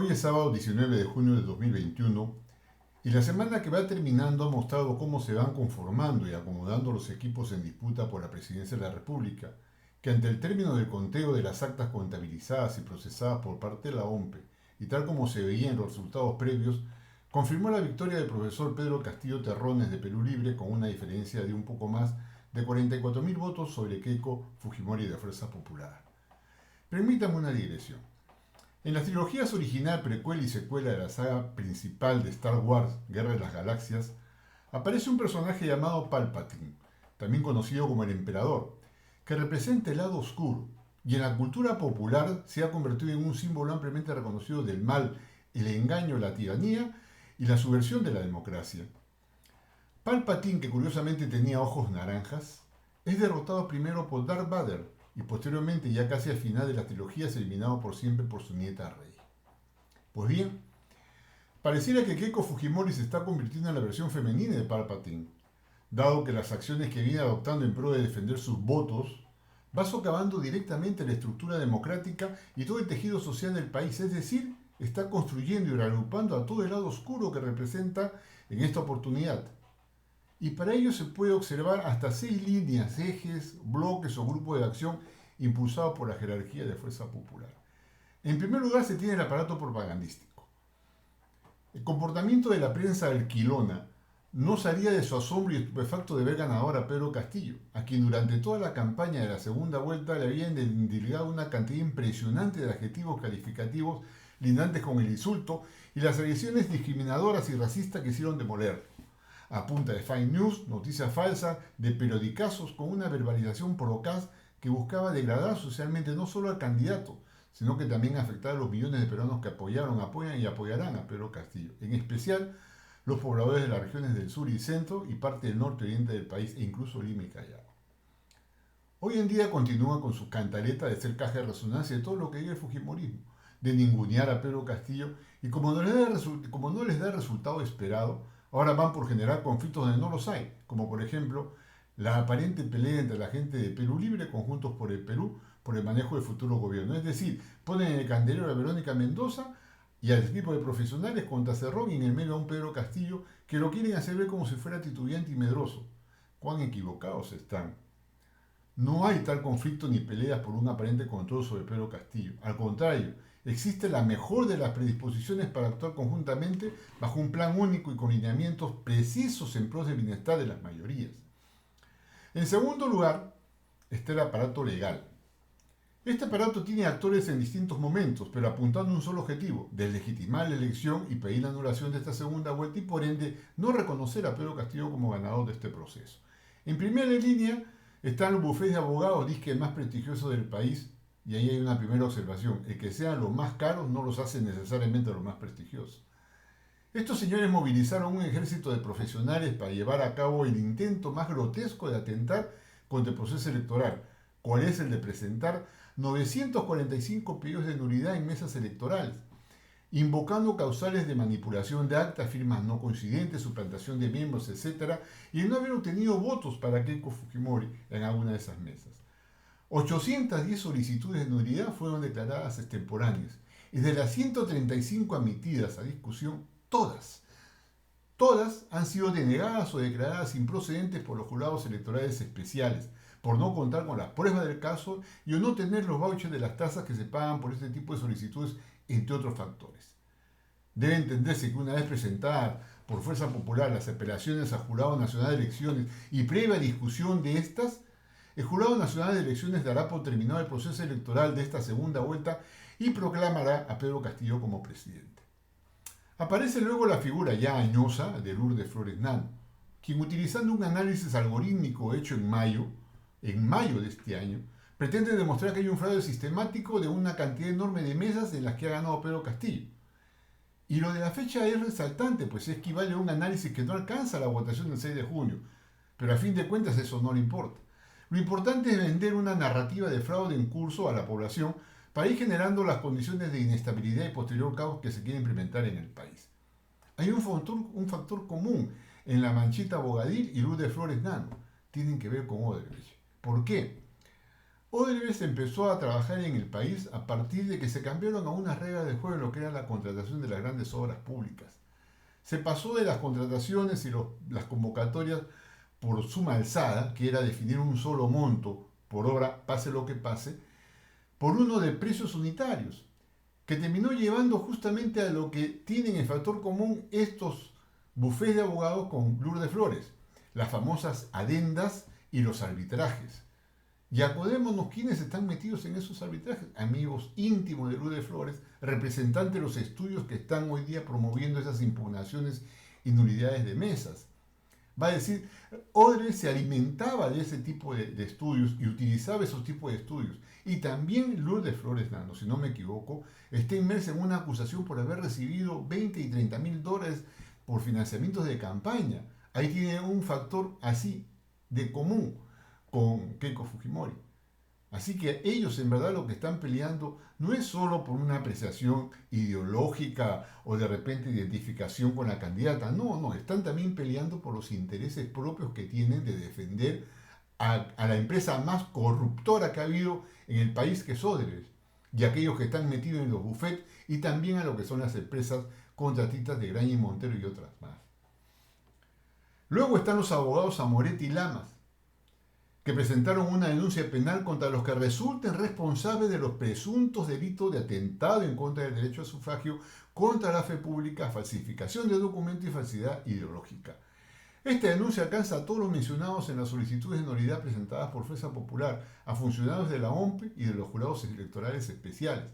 Hoy es sábado 19 de junio de 2021 y la semana que va terminando ha mostrado cómo se van conformando y acomodando los equipos en disputa por la presidencia de la República, que ante el término del conteo de las actas contabilizadas y procesadas por parte de la OMPE, y tal como se veía en los resultados previos, confirmó la victoria del profesor Pedro Castillo Terrones de Perú Libre con una diferencia de un poco más de 44.000 votos sobre Keiko Fujimori de Fuerza Popular. Permítame una digresión. En las trilogías original, precuela y secuela de la saga principal de Star Wars, Guerra de las Galaxias, aparece un personaje llamado Palpatine, también conocido como el Emperador, que representa el lado oscuro y en la cultura popular se ha convertido en un símbolo ampliamente reconocido del mal, el engaño, la tiranía y la subversión de la democracia. Palpatine, que curiosamente tenía ojos naranjas, es derrotado primero por Darth Vader y posteriormente, ya casi al final de la trilogía, es eliminado por siempre por su nieta Rey. Pues bien, pareciera que Keiko Fujimori se está convirtiendo en la versión femenina de Palpatine, dado que las acciones que viene adoptando en pro de defender sus votos va socavando directamente la estructura democrática y todo el tejido social del país, es decir, está construyendo y reagrupando a todo el lado oscuro que representa en esta oportunidad. Y para ello se puede observar hasta 6 líneas, ejes, bloques o grupos de acción impulsados por la jerarquía de Fuerza Popular. En primer lugar se tiene el aparato propagandístico. El comportamiento de la prensa alquilona no salía de su asombro y estupefacto de ver ganador a Pedro Castillo, a quien durante toda la campaña de la segunda vuelta le habían endilgado una cantidad impresionante de adjetivos calificativos lindantes con el insulto y las agresiones discriminadoras y racistas que hicieron demoler a punta de fake news, noticias falsas, de periodicazos con una verbalización procaz que buscaba degradar socialmente no solo al candidato, sino que también afectar a los millones de peruanos que apoyaron, apoyan y apoyarán a Pedro Castillo, en especial los pobladores de las regiones del sur y centro y parte del norte y oriente del país e incluso Lima y Callao. Hoy en día continúa con su cantaleta de ser caja de resonancia de todo lo que diga el fujimorismo, de ningunear a Pedro Castillo y como no les da el resultado esperado, ahora van por generar conflictos donde no los hay, como por ejemplo la aparente pelea entre la gente de Perú Libre, Conjuntos por el Perú, por el manejo del futuro gobierno. Es decir, ponen en el candelero a Verónica Mendoza y al equipo de profesionales contra Cerrón y en el medio a un Pedro Castillo que lo quieren hacer ver como si fuera titubeante y medroso. Cuán equivocados están. No hay tal conflicto ni peleas por un aparente control sobre Pedro Castillo. Al contrario, existe la mejor de las predisposiciones para actuar conjuntamente bajo un plan único y con lineamientos precisos en pos del bienestar de las mayorías. En segundo lugar, está el aparato legal. Este aparato tiene actores en distintos momentos, pero apuntando a un solo objetivo, deslegitimar la elección y pedir la anulación de esta segunda vuelta y por ende no reconocer a Pedro Castillo como ganador de este proceso. En primera línea están los bufetes de abogados, disque más prestigiosos del país, y ahí hay una primera observación, el que sean los más caros no los hace necesariamente los más prestigiosos. Estos señores movilizaron un ejército de profesionales para llevar a cabo el intento más grotesco de atentar contra el proceso electoral, cual es el de presentar 945 pedidos de nulidad en mesas electorales, invocando causales de manipulación de actas, firmas no coincidentes, suplantación de miembros, etc., y el no haber obtenido votos para Keiko Fujimori en alguna de esas mesas. 810 solicitudes de nulidad fueron declaradas extemporáneas, y de las 135 admitidas a discusión, todas han sido denegadas o declaradas improcedentes por los jurados electorales especiales, por no contar con las pruebas del caso y o no tener los vouchers de las tasas que se pagan por este tipo de solicitudes, entre otros factores. Debe entenderse que una vez presentadas por Fuerza Popular las apelaciones al Jurado Nacional de Elecciones y previa discusión de estas, el Jurado Nacional de Elecciones dará por terminado el proceso electoral de esta segunda vuelta y proclamará a Pedro Castillo como presidente. Aparece luego la figura ya añosa de Lourdes Flores Nano, quien utilizando un análisis algorítmico hecho en mayo de este año, pretende demostrar que hay un fraude sistemático de una cantidad enorme de mesas en las que ha ganado Pedro Castillo. Y lo de la fecha es resaltante, pues equivale a un análisis que no alcanza la votación del 6 de junio, pero a fin de cuentas eso no le importa. Lo importante es vender una narrativa de fraude en curso a la población para ir generando las condiciones de inestabilidad y posterior caos que se quiere implementar en el país. Hay un factor común en la Manchita Bogadil y Lourdes Flores Nano. Tienen que ver con Odebrecht. ¿Por qué? Odebrecht empezó a trabajar en el país a partir de que se cambiaron a unas reglas de juego en lo que era la contratación de las grandes obras públicas. Se pasó de las contrataciones y las convocatorias por suma alzada, que era definir un solo monto por obra, pase lo que pase, por uno de precios unitarios, que terminó llevando justamente a lo que tienen en factor común estos bufés de abogados con Lourdes Flores, las famosas adendas y los arbitrajes. Y acordémonos quiénes están metidos en esos arbitrajes, amigos íntimos de Lourdes Flores, representantes de los estudios que están hoy día promoviendo esas impugnaciones y nulidades de mesas. Va a decir, Odebrecht se alimentaba de ese tipo de estudios y utilizaba esos tipos de estudios. Y también Lourdes Flores Nano, si no me equivoco, está inmersa en una acusación por haber recibido 20 y 30 mil dólares por financiamientos de campaña. Ahí tiene un factor así de común con Keiko Fujimori. Así que ellos en verdad lo que están peleando no es solo por una apreciación ideológica o de repente identificación con la candidata, no, están también peleando por los intereses propios que tienen de defender a la empresa más corruptora que ha habido en el país, que es Odebrecht, y aquellos que están metidos en los bufetes, y también a lo que son las empresas contratistas de Graña y Montero y otras más. Luego están los abogados Amoretti y Lamas, que presentaron una denuncia penal contra los que resulten responsables de los presuntos delitos de atentado en contra del derecho a sufragio, contra la fe pública, falsificación de documentos y falsedad ideológica. Esta denuncia alcanza a todos los mencionados en las solicitudes de nulidad presentadas por Fuerza Popular a funcionarios de la OMPE y de los jurados electorales especiales.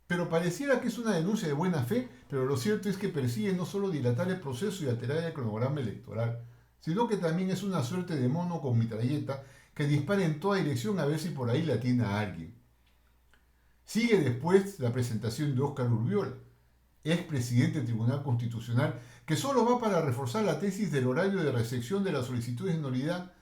Pero pareciera que es una denuncia de buena fe, pero lo cierto es que persigue no solo dilatar el proceso y alterar el cronograma electoral, sino que también es una suerte de mono con mitralleta que dispara en toda dirección a ver si por ahí la tiene a alguien. Sigue después la presentación de Óscar Urbiola, expresidente del Tribunal Constitucional, que solo va para reforzar la tesis del horario de recepción de las solicitudes de nulidad,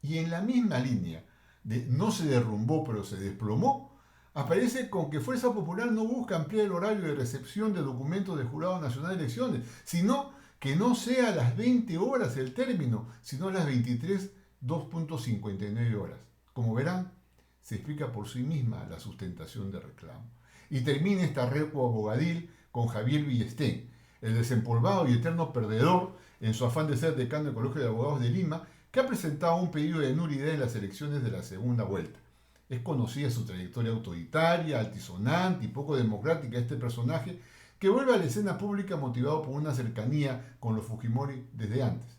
y en la misma línea de no se derrumbó pero se desplomó, aparece con que Fuerza Popular no busca ampliar el horario de recepción de documentos del Jurado Nacional de Elecciones, sino que no sea a las 20 horas el término, sino a las 23, 2.59 horas. Como verán, se explica por sí misma la sustentación de reclamo. Y termina esta recuo abogadil con Javier Villestén, el desempolvado y eterno perdedor en su afán de ser decano del Colegio de Abogados de Lima, que ha presentado un pedido de nulidad en las elecciones de la segunda vuelta. Es conocida su trayectoria autoritaria, altisonante y poco democrática de este personaje, que vuelve a la escena pública motivado por una cercanía con los Fujimori desde antes.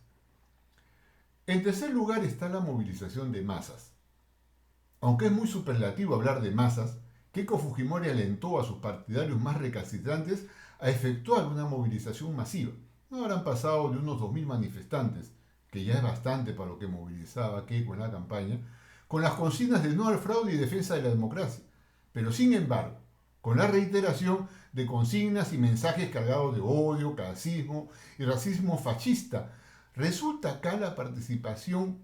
En tercer lugar está la movilización de masas. Aunque es muy superlativo hablar de masas, Keiko Fujimori alentó a sus partidarios más recalcitrantes a efectuar una movilización masiva. No habrán pasado de unos 2.000 manifestantes, que ya es bastante para lo que movilizaba Keiko en la campaña, con las consignas de no al fraude y defensa de la democracia. Pero sin embargo, con la reiteración de consignas y mensajes cargados de odio, clasismo y racismo fascista, resalta acá la participación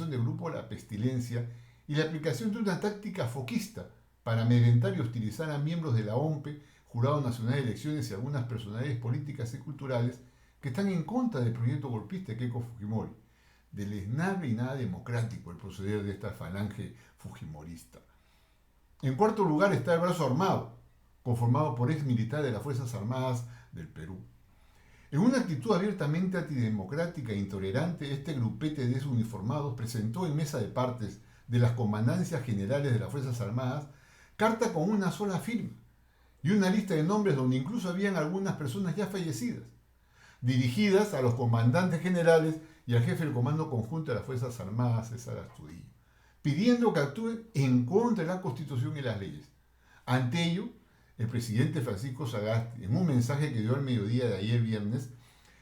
del grupo La Pestilencia y la aplicación de una táctica foquista para amedrentar y hostilizar a miembros de la OMPE, Jurado Nacional de Elecciones y algunas personalidades políticas y culturales que están en contra del proyecto golpista de Keiko Fujimori. Deleznable y nada democrático el proceder de esta falange fujimorista. En cuarto lugar está el brazo armado, conformado por ex militares de las Fuerzas Armadas del Perú. En una actitud abiertamente antidemocrática e intolerante, este grupete de desuniformados presentó en mesa de partes de las comandancias generales de las Fuerzas Armadas carta con una sola firma y una lista de nombres donde incluso habían algunas personas ya fallecidas, dirigidas a los comandantes generales y al jefe del Comando Conjunto de las Fuerzas Armadas, César Astudillo, pidiendo que actúen en contra de la Constitución y las leyes. Ante ello, el presidente Francisco Sagasti, en un mensaje que dio al mediodía de ayer viernes,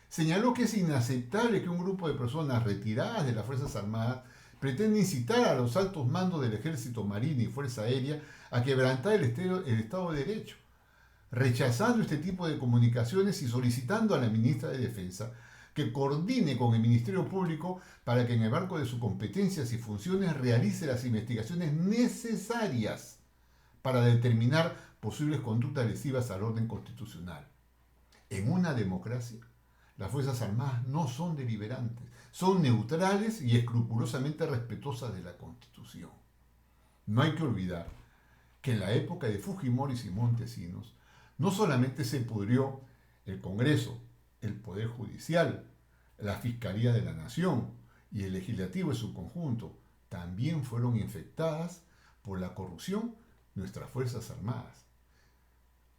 señaló que es inaceptable que un grupo de personas retiradas de las Fuerzas Armadas pretenda incitar a los altos mandos del Ejército, Marina y Fuerza Aérea a quebrantar el Estado de Derecho, rechazando este tipo de comunicaciones y solicitando a la ministra de Defensa que coordine con el Ministerio Público para que en el marco de sus competencias y funciones realice las investigaciones necesarias para determinar posibles conductas lesivas al orden constitucional. En una democracia, las Fuerzas Armadas no son deliberantes, son neutrales y escrupulosamente respetuosas de la Constitución. No hay que olvidar que en la época de Fujimori y Montesinos no solamente se pudrió el Congreso, el Poder Judicial, la Fiscalía de la Nación y el Legislativo en su conjunto, también fueron infectadas por la corrupción nuestras Fuerzas Armadas.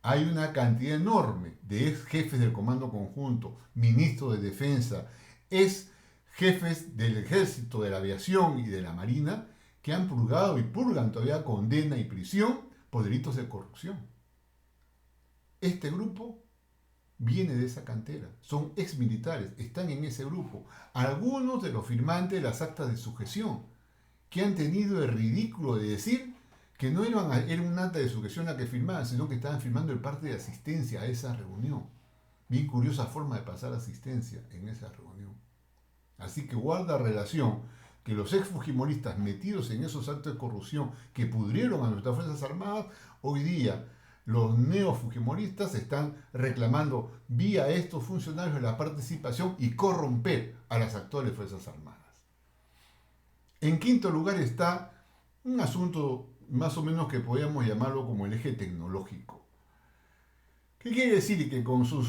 Hay una cantidad enorme de ex jefes del Comando Conjunto, ministros de Defensa, ex jefes del Ejército, de la Aviación y de la Marina que han purgado y purgan todavía condena y prisión por delitos de corrupción. Este grupo viene de esa cantera, son ex militares, están en ese grupo. Algunos de los firmantes de las actas de sujeción, que han tenido el ridículo de decir que no era un acta de sujeción la que firmaban, sino que estaban firmando el parte de asistencia a esa reunión. Bien curiosa forma de pasar asistencia en esa reunión. Así que guarda relación que los ex fujimoristas metidos en esos actos de corrupción que pudrieron a nuestras Fuerzas Armadas, hoy día los neofujimoristas están reclamando vía estos funcionarios la participación y corromper a las actuales Fuerzas Armadas. En quinto lugar está un asunto más o menos que podríamos llamarlo como el eje tecnológico. ¿Qué quiere decir? Que con sus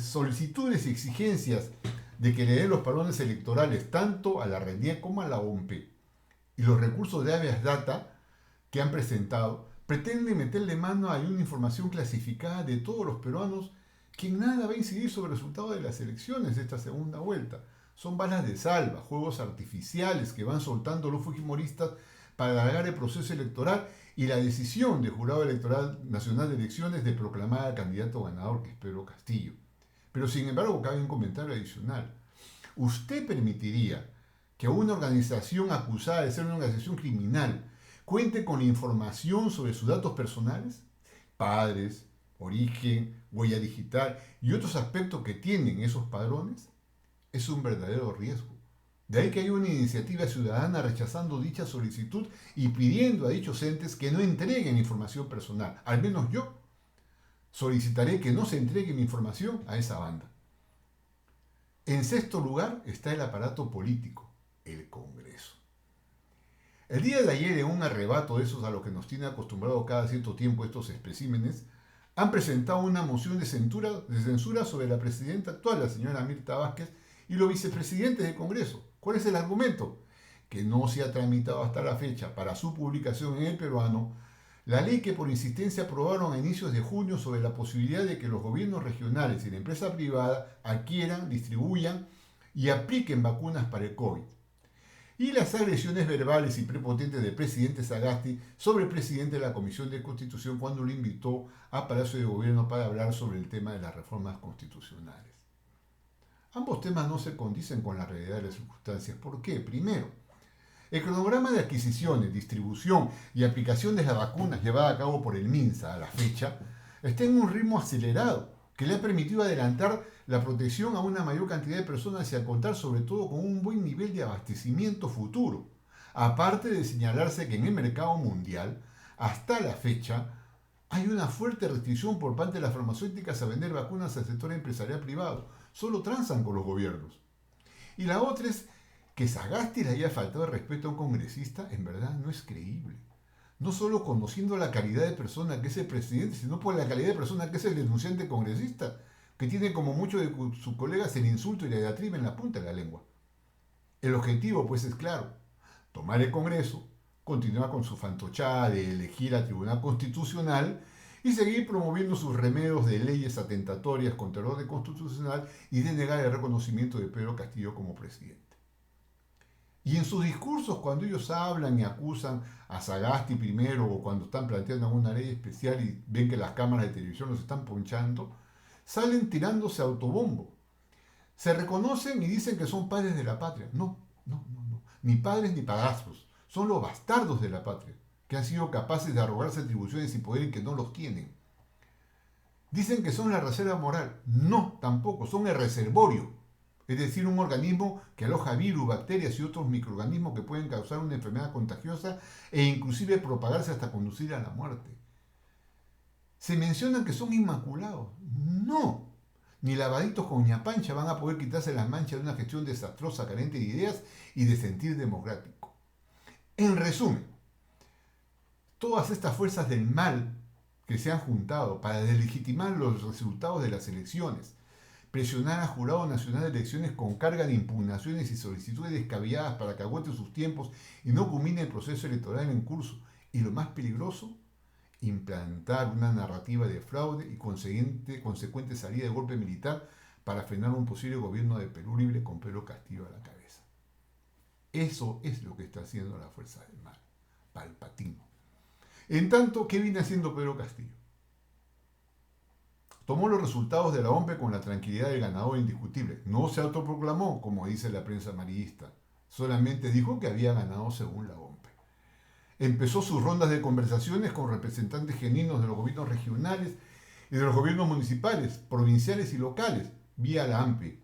solicitudes y exigencias de que le den los padrones electorales tanto a la RENIEC como a la OMP y los recursos de habeas data que han presentado, pretenden meterle mano a una información clasificada de todos los peruanos que en nada va a incidir sobre el resultado de las elecciones de esta segunda vuelta. Son balas de salva, juegos artificiales que van soltando los fujimoristas para alargar el proceso electoral y la decisión del Jurado Electoral Nacional de Elecciones de proclamar al candidato ganador, que es Pedro Castillo. Pero sin embargo, cabe un comentario adicional. ¿Usted permitiría que una organización acusada de ser una organización criminal cuente con información sobre sus datos personales? Padres, origen, huella digital y otros aspectos que tienen esos padrones. Es un verdadero riesgo. De ahí que hay una iniciativa ciudadana rechazando dicha solicitud y pidiendo a dichos entes que no entreguen información personal. Al menos yo solicitaré que no se entregue mi información a esa banda. En sexto lugar está el aparato político, el Congreso. El día de ayer, en un arrebato de esos a los que nos tiene acostumbrado cada cierto tiempo estos especímenes, han presentado una moción de censura sobre la presidenta actual, la señora Mirta Vázquez, y los vicepresidentes del Congreso. ¿Cuál es el argumento? Que no se ha tramitado hasta la fecha para su publicación en El Peruano la ley que por insistencia aprobaron a inicios de junio sobre la posibilidad de que los gobiernos regionales y la empresa privada adquieran, distribuyan y apliquen vacunas para el COVID. Y las agresiones verbales y prepotentes del presidente Sagasti sobre el presidente de la Comisión de Constitución cuando lo invitó a Palacio de Gobierno para hablar sobre el tema de las reformas constitucionales. Ambos temas no se condicen con la realidad de las circunstancias. ¿Por qué? Primero, el cronograma de adquisiciones, distribución y aplicación de las vacunas llevada a cabo por el MINSA a la fecha está en un ritmo acelerado que le ha permitido adelantar la protección a una mayor cantidad de personas y a contar sobre todo con un buen nivel de abastecimiento futuro. Aparte de señalarse que en el mercado mundial, hasta la fecha, hay una fuerte restricción por parte de las farmacéuticas a vender vacunas al sector empresarial privado. Solo transan con los gobiernos. Y la otra es que Sagasti le haya faltado el respeto a un congresista, en verdad no es creíble. No solo conociendo la calidad de persona que es el presidente, sino por la calidad de persona que es el denunciante congresista, que tiene como muchos de sus colegas el insulto y la diatriba en la punta de la lengua. El objetivo, pues, es claro: tomar el Congreso, continuar con su fantochada de elegir al Tribunal Constitucional y seguir promoviendo sus remedios de leyes atentatorias contra el orden constitucional y de negar el reconocimiento de Pedro Castillo como presidente. Y en sus discursos, cuando ellos hablan y acusan a Sagasti primero, o cuando están planteando una ley especial y ven que las cámaras de televisión los están ponchando, salen tirándose autobombo. Se reconocen y dicen que son padres de la patria. No. Ni padres ni padrastros. Son los bastardos de la patria, que han sido capaces de arrogarse atribuciones y poder que no los tienen. Dicen que son la reserva moral. No, tampoco. Son el reservorio. Es decir, un organismo que aloja virus, bacterias y otros microorganismos que pueden causar una enfermedad contagiosa e inclusive propagarse hasta conducir a la muerte. Se mencionan que son inmaculados. No. ni lavaditos con ñapancha van a poder quitarse las manchas de una gestión desastrosa, carente de ideas y de sentir democrático. En resumen, todas estas fuerzas del mal que se han juntado para deslegitimar los resultados de las elecciones, presionar al Jurado Nacional de Elecciones con carga de impugnaciones y solicitudes descabelladas para que agote sus tiempos y no culmine el proceso electoral en curso, y lo más peligroso, implantar una narrativa de fraude y consecuente salida de golpe militar para frenar un posible gobierno de Perú Libre con Pedro Castillo a la cabeza. Eso es lo que está haciendo la fuerza del mal, Palpatino. En tanto, ¿qué viene haciendo Pedro Castillo? Tomó los resultados de la OMPE con la tranquilidad del ganador indiscutible. No se autoproclamó, como dice la prensa amarillista. Solamente dijo que había ganado según la OMPE. Empezó sus rondas de conversaciones con representantes genuinos de los gobiernos regionales y de los gobiernos municipales, provinciales y locales, vía la AMPE,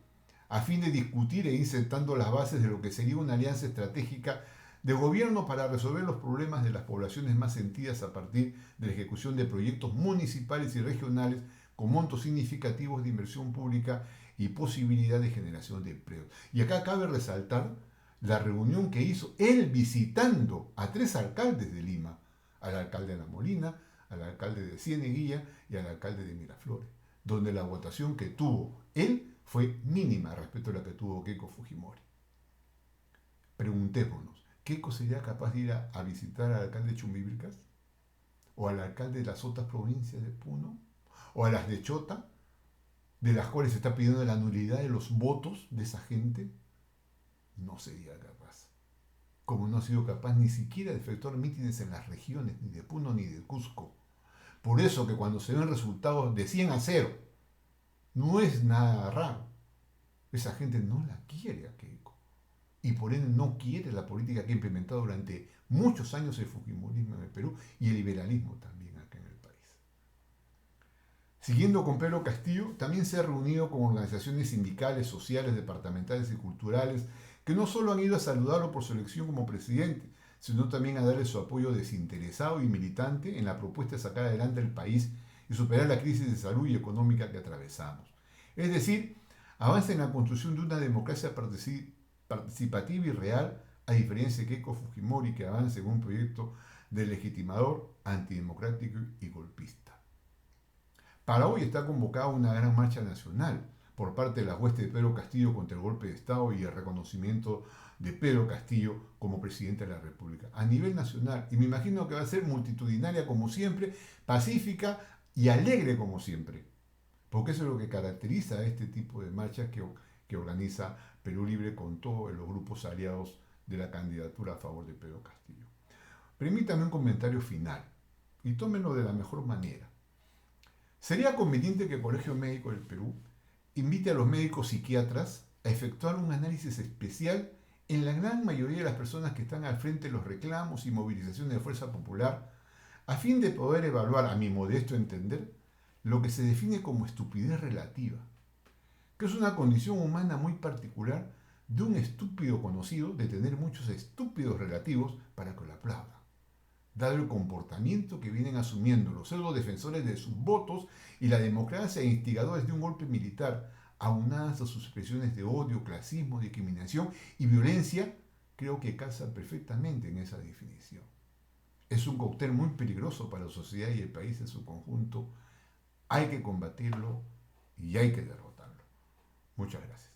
a fin de discutir e ir sentando las bases de lo que sería una alianza estratégica de gobierno para resolver los problemas de las poblaciones más sentidas a partir de la ejecución de proyectos municipales y regionales con montos significativos de inversión pública y posibilidad de generación de empleos. Y acá cabe resaltar la reunión que hizo él visitando a 3 alcaldes de Lima, al alcalde de La Molina, al alcalde de Cieneguilla y al alcalde de Miraflores, donde la votación que tuvo él fue mínima respecto a la que tuvo Keiko Fujimori. Preguntémonos, ¿Keiko sería capaz de ir a visitar al alcalde de Chumbivilcas? ¿O al alcalde de las otras provincias de Puno? ¿O a las de Chota, de las cuales se está pidiendo la nulidad de los votos de esa gente? No sería capaz. Como no ha sido capaz ni siquiera de efectuar mítines en las regiones, ni de Puno ni de Cusco. Por eso que cuando se ven resultados de 100-0, no es nada raro. Esa gente no la quiere a Keiko. Y por ende no quiere la política que ha implementado durante muchos años el fujimorismo en el Perú y el liberalismo también acá en el país. Siguiendo con Pedro Castillo, también se ha reunido con organizaciones sindicales, sociales, departamentales y culturales que no solo han ido a saludarlo por su elección como presidente, sino también a darle su apoyo desinteresado y militante en la propuesta de sacar adelante el país y superar la crisis de salud y económica que atravesamos. Es decir, avanza en la construcción de una democracia participativa y real, a diferencia de Keiko Fujimori, que avanza en un proyecto de legitimador, antidemocrático y golpista. Para hoy está convocada una gran marcha nacional por parte de la hueste de Pedro Castillo contra el golpe de Estado y el reconocimiento de Pedro Castillo como presidente de la República a nivel nacional. Y me imagino que va a ser multitudinaria como siempre, pacífica y alegre como siempre. Porque eso es lo que caracteriza a este tipo de marchas que organiza Perú Libre con todos los grupos aliados de la candidatura a favor de Pedro Castillo. Permítame un comentario final y tómenlo de la mejor manera. Sería conveniente que el Colegio Médico del Perú invite a los médicos psiquiatras a efectuar un análisis especial en la gran mayoría de las personas que están al frente de los reclamos y movilizaciones de fuerza popular, a fin de poder evaluar, a mi modesto entender, lo que se define como estupidez relativa, que es una condición humana muy particular de un estúpido conocido de tener muchos estúpidos relativos para que lo aplaudan, dado el comportamiento que vienen asumiendo los pseudo defensores de sus votos y la democracia e instigadores de un golpe militar, aunadas a sus expresiones de odio, clasismo, discriminación y violencia, creo que calza perfectamente en esa definición. Es un cóctel muy peligroso para la sociedad y el país en su conjunto. Hay que combatirlo y hay que derrotarlo. Muchas gracias.